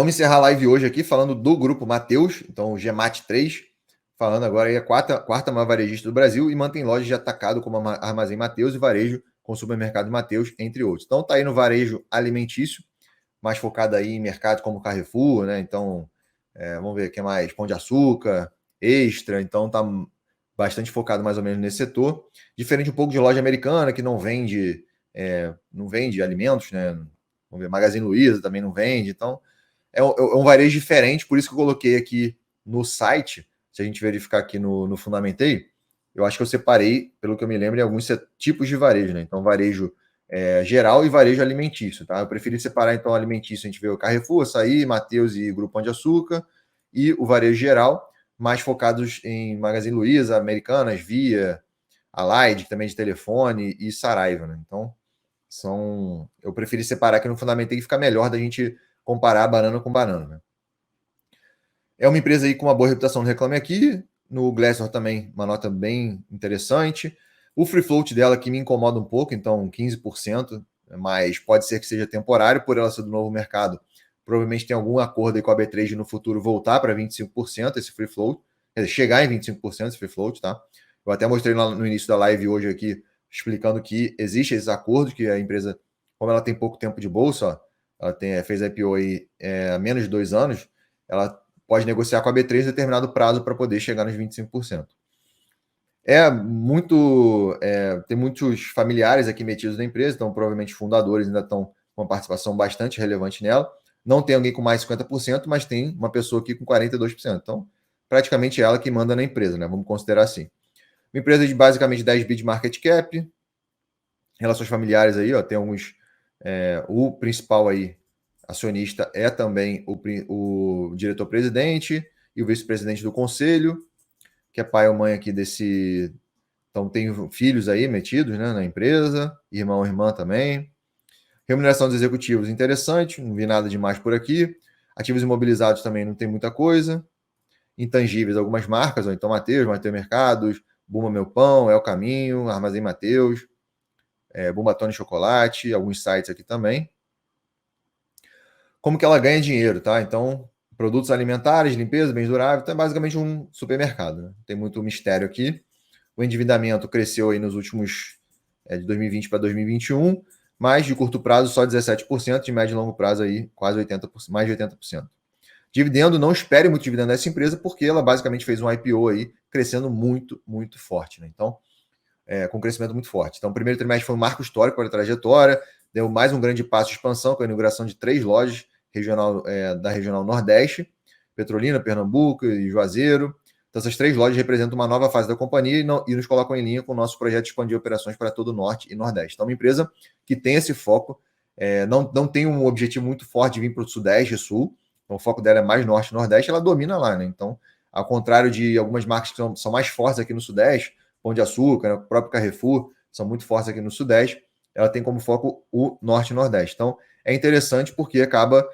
vamos encerrar a live hoje aqui falando do grupo Mateus, então o GMAT3, falando agora aí a quarta maior varejista do Brasil e mantém lojas de atacado como a Armazém Mateus e varejo com supermercado Mateus, entre outros. Então tá aí no varejo alimentício, mais focado aí em mercado como Carrefour, né? Então, vamos ver o que mais, Pão de Açúcar, Extra, então tá bastante focado mais ou menos nesse setor. Diferente um pouco de loja americana, que não vende alimentos, né? Vamos ver, Magazine Luiza também não vende, então é um varejo diferente, por isso que eu coloquei aqui no site, se a gente verificar aqui no Fundamentei, eu acho que eu separei, pelo que eu me lembro, em alguns tipos de varejo, né? Então, varejo geral e varejo alimentício, tá? Eu preferi separar, então, alimentício, a gente vê o Carrefour, Açaí, Mateus e Grupo Pão de Açúcar, e o varejo geral, mais focados em Magazine Luiza, Americanas, Via, Allied, que também é de telefone, e Saraiva, né? Então, eu preferi separar aqui no Fundamentei, que fica melhor da gente comparar banana com banana, né? É uma empresa aí com uma boa reputação no Reclame Aqui, no Glassdoor também, uma nota bem interessante. O free float dela que me incomoda um pouco, então 15%, mas pode ser que seja temporário por ela ser do novo mercado. Provavelmente tem algum acordo aí com a B3 de no futuro voltar para 25% esse free float, quer dizer, chegar em 25% esse free float, tá? Eu até mostrei no início da live hoje aqui, explicando que existe esses acordos, que a empresa, como ela tem pouco tempo de bolsa, ó, ela fez IPO aí há menos de 2 anos, ela pode negociar com a B3 determinado prazo para poder chegar nos 25%. Tem muitos familiares aqui metidos na empresa, então provavelmente fundadores ainda estão com uma participação bastante relevante nela. Não tem alguém com mais 50%, mas tem uma pessoa aqui com 42%. Então, praticamente ela que manda na empresa, né? Vamos considerar assim. Uma empresa de basicamente 10 bi de market cap, relações familiares aí, ó, tem alguns. O principal aí, acionista, é também o diretor-presidente e o vice-presidente do conselho, que é pai ou mãe aqui desse. Então, tem filhos aí metidos, né, na empresa, irmão ou irmã também. Remuneração dos executivos, interessante, não vi nada demais por aqui. Ativos imobilizados também não tem muita coisa. Intangíveis, algumas marcas, ou então Mateus Mercados, Buma Meu Pão, É o Caminho, Armazém Mateus, Bumba Tony Chocolate, alguns sites aqui também. Como que ela ganha dinheiro, tá? Então, produtos alimentares, limpeza, bens duráveis, então é basicamente um supermercado, né? Tem muito mistério aqui. O endividamento cresceu aí nos últimos, de 2020 para 2021, mas de curto prazo só 17%, de médio e longo prazo aí quase 80%, mais de 80%. Dividendo, não espere muito dividendo dessa empresa, porque ela basicamente fez um IPO aí, crescendo muito, muito forte, né? Então, com um crescimento muito forte. Então, o primeiro trimestre foi um marco histórico para a trajetória, deu mais um grande passo de expansão com a inauguração de 3 lojas da Regional Nordeste, Petrolina, Pernambuco e Juazeiro. Então, essas 3 lojas representam uma nova fase da companhia e nos colocam em linha com o nosso projeto de expandir operações para todo o Norte e Nordeste. Então, uma empresa que tem esse foco, não tem um objetivo muito forte de vir para o Sudeste e Sul, então o foco dela é mais Norte e Nordeste, ela domina lá, né? Então, ao contrário de algumas marcas que são mais fortes aqui no Sudeste, Pão de Açúcar, né, o próprio Carrefour, são muito fortes aqui no Sudeste, ela tem como foco o Norte e Nordeste. Então, é interessante porque acaba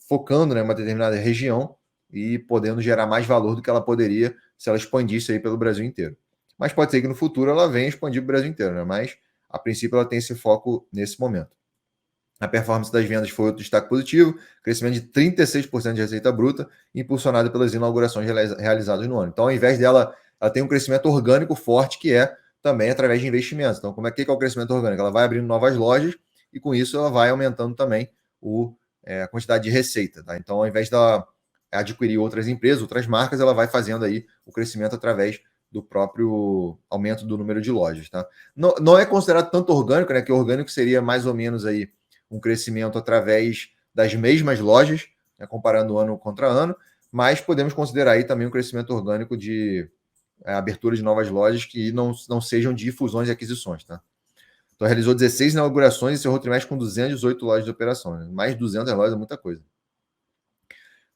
focando em uma determinada região e podendo gerar mais valor do que ela poderia se ela expandisse aí pelo Brasil inteiro. Mas pode ser que no futuro ela venha expandir para o Brasil inteiro, né? Mas, a princípio, ela tem esse foco nesse momento. A performance das vendas foi outro destaque positivo, crescimento de 36% de receita bruta, impulsionado pelas inaugurações realizadas no ano. Então, ao invés dela, ela tem um crescimento orgânico forte, que é também através de investimentos. Então, como é que é o crescimento orgânico? Ela vai abrindo novas lojas e, com isso, ela vai aumentando também a quantidade de receita. Tá? Então, ao invés de ela adquirir outras empresas, outras marcas, ela vai fazendo aí o crescimento através do próprio aumento do número de lojas. Tá? Não é considerado tanto orgânico, né? Que orgânico seria mais ou menos aí um crescimento através das mesmas lojas, né, comparando ano contra ano, mas podemos considerar aí também um crescimento orgânico de abertura de novas lojas que não sejam de fusões e aquisições. Tá? Então, realizou 16 inaugurações e encerrou o trimestre com 218 lojas de operação. Né? Mais de 200 lojas é muita coisa.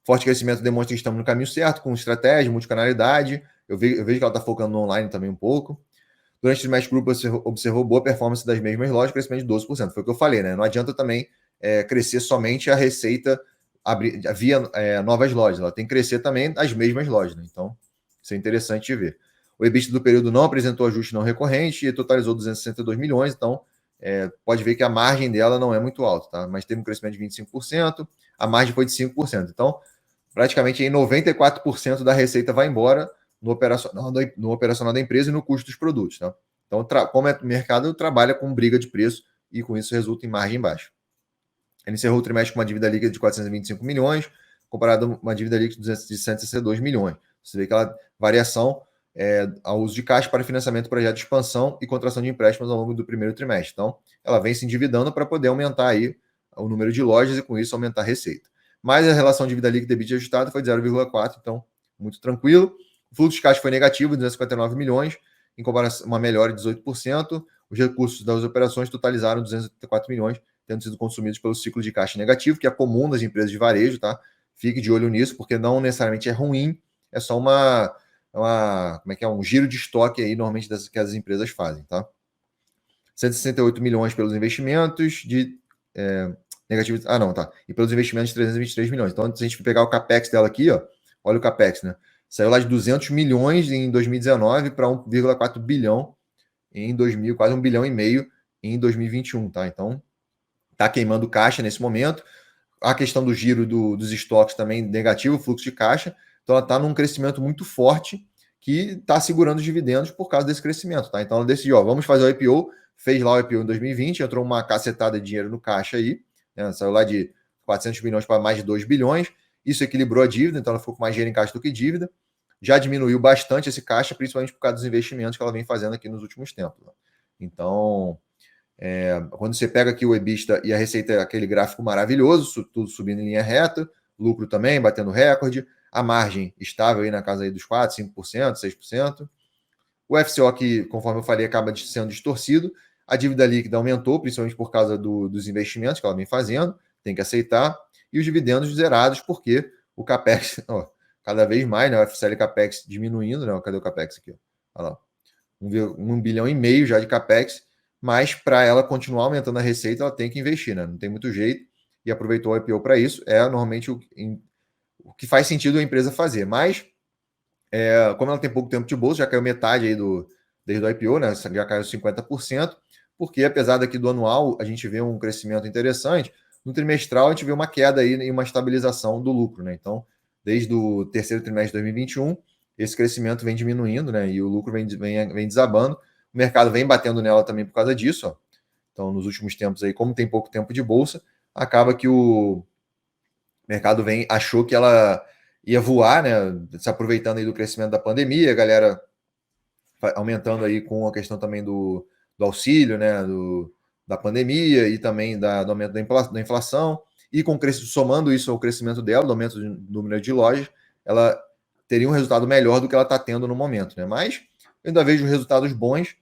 Forte crescimento demonstra que estamos no caminho certo, com estratégia, multicanalidade. Eu vejo que ela está focando no online também um pouco. Durante o trimestre, o grupo observou boa performance das mesmas lojas, crescimento de 12%. Foi o que eu falei, né? Não adianta também crescer somente a receita via novas lojas. Ela tem que crescer também as mesmas lojas. Né? Então, isso é interessante de ver. O EBITDA do período não apresentou ajuste não recorrente e totalizou 262 milhões. Então, pode ver que a margem dela não é muito alta, tá? Mas teve um crescimento de 25%. a margem foi de 5%. Então, praticamente aí 94% da receita vai embora no operacional da empresa e no custo dos produtos. Tá? Então, como é mercado, trabalha com briga de preço e com isso resulta em margem baixa. Ele encerrou o trimestre com uma dívida líquida de 425 milhões, comparado a uma dívida líquida de 162 milhões. Você vê aquela variação ao uso de caixa para financiamento do projeto de expansão e contração de empréstimos ao longo do primeiro trimestre. Então, ela vem se endividando para poder aumentar aí o número de lojas e, com isso, aumentar a receita. Mas a relação dívida líquida e EBITDA ajustada foi de 0,4, então, muito tranquilo. O fluxo de caixa foi negativo, 259 milhões, em comparação uma melhora de 18%. Os recursos das operações totalizaram 284 milhões, tendo sido consumidos pelo ciclo de caixa negativo, que é comum nas empresas de varejo, tá? Fique de olho nisso, porque não necessariamente é ruim, é só um giro de estoque aí, normalmente, que as empresas fazem, tá? 168 milhões pelos investimentos negativos. E pelos investimentos de 323 milhões. Então, se a gente pegar o capex dela aqui, ó, olha o capex, né? Saiu lá de 200 milhões em 2019 para 1,4 bilhão em 2000, quase 1,5 bilhão em 2021, tá? Então, tá queimando caixa nesse momento. A questão do giro dos estoques também negativo, fluxo de caixa. Então, ela está num crescimento muito forte que está segurando os dividendos por causa desse crescimento, tá? Então, ela decidiu, vamos fazer o IPO, fez lá o IPO em 2020, entrou uma cacetada de dinheiro no caixa aí, né? Saiu lá de 400 milhões para mais de 2 bilhões, isso equilibrou a dívida, então ela ficou com mais dinheiro em caixa do que dívida, já diminuiu bastante esse caixa, principalmente por causa dos investimentos que ela vem fazendo aqui nos últimos tempos. Né? Então, quando você pega aqui o EBITDA e a receita, aquele gráfico maravilhoso, tudo subindo em linha reta, lucro também, batendo recorde, a margem estável aí na casa aí dos 4%, 5%, 6%. O FCO, que, conforme eu falei, acaba sendo distorcido. A dívida líquida aumentou, principalmente por causa dos investimentos que ela vem fazendo, tem que aceitar. E os dividendos zerados, porque o CAPEX, cada vez mais, né? O FCL CAPEX diminuindo, né? Cadê o CAPEX aqui? Olha lá. 1,5 bilhão já de CAPEX, mas para ela continuar aumentando a receita, ela tem que investir, né? Não tem muito jeito. E aproveitou o IPO para isso. É normalmente o que faz sentido a empresa fazer. Mas, como ela tem pouco tempo de bolsa, já caiu metade aí desde o IPO, né? Já caiu 50%, porque apesar daqui do anual a gente vê um crescimento interessante, no trimestral a gente vê uma queda aí e uma estabilização do lucro, né? Então, desde o terceiro trimestre de 2021, esse crescimento vem diminuindo, né? E o lucro vem desabando. O mercado vem batendo nela também por causa disso, ó. Então, nos últimos tempos aí, como tem pouco tempo de bolsa, acaba que o mercado achou que ela ia voar, né? Se aproveitando aí do crescimento da pandemia, a galera aumentando aí com a questão também do auxílio, né? Da pandemia e também do aumento da inflação, e somando isso ao crescimento dela, do aumento do número de lojas, ela teria um resultado melhor do que ela está tendo no momento, né? Mas eu ainda vejo resultados bons,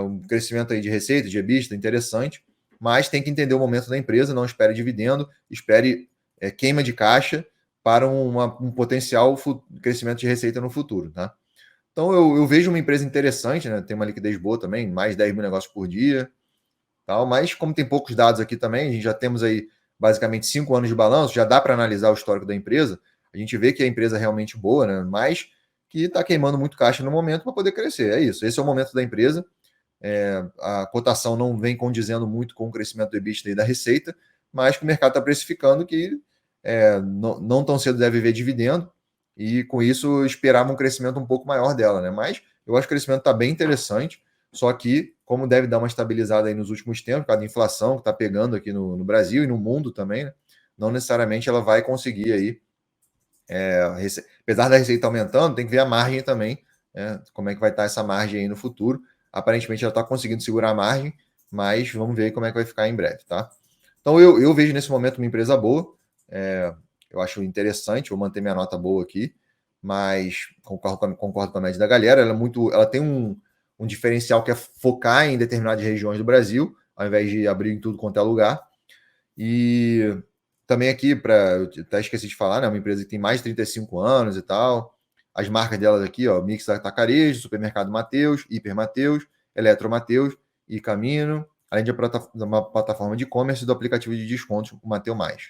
um crescimento aí de receita, de EBITDA interessante, mas tem que entender o momento da empresa, não espere dividendo, espere queima de caixa para um potencial crescimento de receita no futuro, tá? Então eu vejo uma empresa interessante, né? Tem uma liquidez boa também, mais de 10 mil negócios por dia, tal, mas como tem poucos dados aqui também, a gente já temos aí basicamente 5 anos de balanço, já dá para analisar o histórico da empresa, a gente vê que a empresa é realmente boa, né? Mas que está queimando muito caixa no momento para poder crescer. É isso, esse é o momento da empresa. A cotação não vem condizendo muito com o crescimento do EBITDA e da receita, mas que o mercado está precificando que não tão cedo deve ver dividendo, e com isso esperava um crescimento um pouco maior dela, né? Mas eu acho que o crescimento está bem interessante, só que, como deve dar uma estabilizada aí nos últimos tempos, por causa da inflação que está pegando aqui no Brasil e no mundo também, né? Não necessariamente ela vai conseguir aí, apesar da receita aumentando, tem que ver a margem também, como é que vai estar essa margem aí no futuro. Aparentemente ela está conseguindo segurar a margem, mas vamos ver como é que vai ficar em breve, tá? Então eu vejo nesse momento uma empresa boa, eu acho interessante, vou manter minha nota boa aqui, mas concordo com a média da galera. Ela tem um diferencial que é focar em determinadas regiões do Brasil, ao invés de abrir em tudo quanto é lugar. E também aqui, eu até esqueci de falar, né? Uma empresa que tem mais de 35 anos e tal. As marcas delas aqui, ó, Mix Atacarejo, Supermercado Mateus, Hiper Mateus, Eletro Mateus e Camino, além de uma plataforma de e-commerce e do aplicativo de descontos, o Mateu Mais.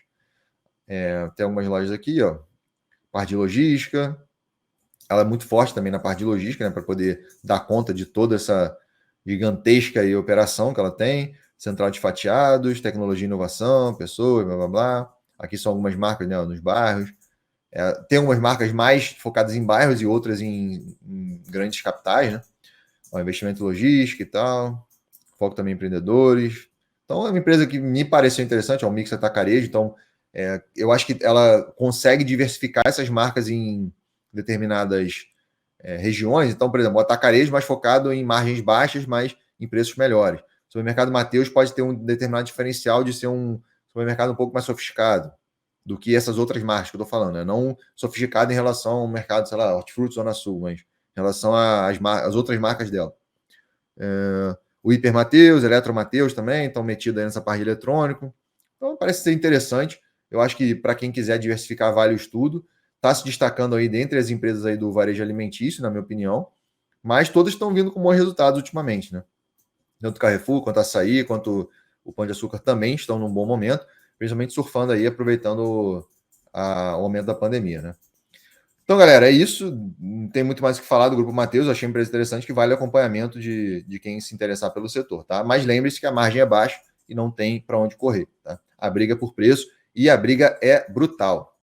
Tem algumas lojas aqui, ó, parte de logística. Ela é muito forte também na parte de logística, né, para poder dar conta de toda essa gigantesca aí operação que ela tem. Central de fatiados, tecnologia e inovação, pessoas, blá blá blá. Aqui são algumas marcas, né, nos bairros. Tem algumas marcas mais focadas em bairros e outras em grandes capitais, né? Investimento logístico e tal. Foco também em empreendedores. Então, é uma empresa que me pareceu interessante, é um mix atacarejo. Então, eu acho que ela consegue diversificar essas marcas em determinadas regiões. Então, por exemplo, o atacarejo mais focado em margens baixas, mas em preços melhores. O supermercado Mateus pode ter um determinado diferencial de ser um supermercado um pouco mais sofisticado do que essas outras marcas que eu estou falando. Né? Não sofisticado em relação ao mercado, sei lá, Hortifruti Zona Sul, mas em relação às outras marcas dela. O Hiper Mateus, Eletro Mateus também estão metidos aí nessa parte de eletrônico. Então, parece ser interessante. Eu acho que para quem quiser diversificar, vale o estudo. Está se destacando aí dentre as empresas aí do varejo alimentício, na minha opinião. Mas todas estão vindo com bons resultados ultimamente, né? Tanto o Carrefour, quanto a Açaí, quanto o Pão de Açúcar também estão num bom momento, principalmente surfando aí, aproveitando o aumento da pandemia, né? Então, galera, é isso. Não tem muito mais o que falar do Grupo Mateus. Achei uma empresa interessante que vale acompanhamento de quem se interessar pelo setor, tá? Mas lembre-se que a margem é baixa e não tem para onde correr, tá? A briga é por preço e a briga é brutal.